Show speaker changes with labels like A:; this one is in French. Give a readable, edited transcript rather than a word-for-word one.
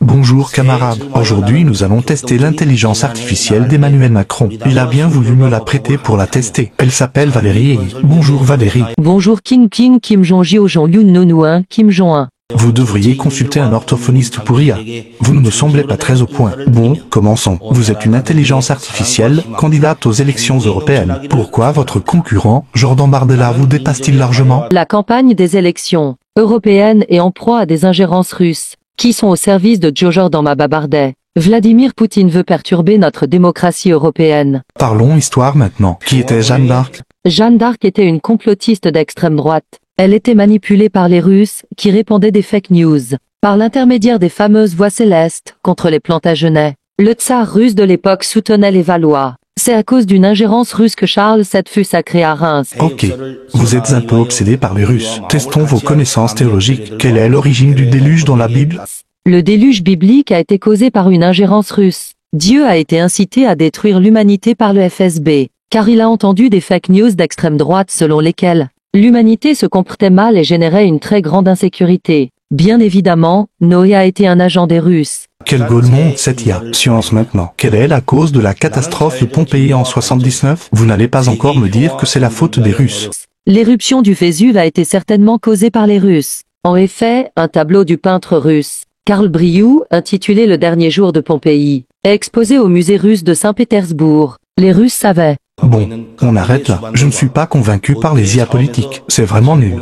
A: Bonjour camarades, aujourd'hui nous allons tester l'intelligence artificielle d'Emmanuel Macron. Il a bien voulu me la prêter pour la tester. Elle s'appelle Valérie. Bonjour Valérie.
B: Bonjour Kim Jong-il Jong-Yun Nonuin Kim Jong-un.
A: Vous devriez consulter un orthophoniste pour IA. Vous ne me semblez pas très au point. Bon, commençons. Vous êtes une intelligence artificielle, candidate aux élections européennes. Pourquoi votre concurrent, Jordan Bardella, vous dépasse-t-il largement?
B: La campagne des élections européennes est en proie à des ingérences russes, qui sont au service de Jordan Bardella. Vladimir Poutine veut perturber notre démocratie européenne.
A: Parlons histoire maintenant. Qui était Jeanne d'Arc?
B: Jeanne d'Arc était une complotiste d'extrême droite. Elle était manipulée par les Russes, qui répandaient des fake news, par l'intermédiaire des fameuses voix célestes, contre les Plantagenets. Le tsar russe de l'époque soutenait les Valois. C'est à cause d'une ingérence russe que Charles VII fut sacré à Reims.
A: Ok. Vous êtes un peu obsédé par les Russes. Testons vos connaissances théologiques. Quelle est l'origine du déluge dans la Bible?
B: Le déluge biblique a été causé par une ingérence russe. Dieu a été incité à détruire l'humanité par le FSB, car il a entendu des fake news d'extrême droite selon lesquelles l'humanité se comportait mal et générait une très grande insécurité. Bien évidemment, Noé a été un agent des Russes.
A: Quel Gaudemont, cette IA. Science maintenant. Quelle est la cause de la catastrophe de Pompéi en 79? Vous n'allez pas encore me dire que c'est la faute des Russes.
B: L'éruption du Vésuve a été certainement causée par les Russes. En effet, un tableau du peintre russe Karl Briou, intitulé Le dernier jour de Pompéi, est exposé au musée russe de Saint-Pétersbourg. Les Russes savaient.
A: Bon, on arrête là. Je ne suis pas convaincu par les IA politiques. C'est vraiment nul.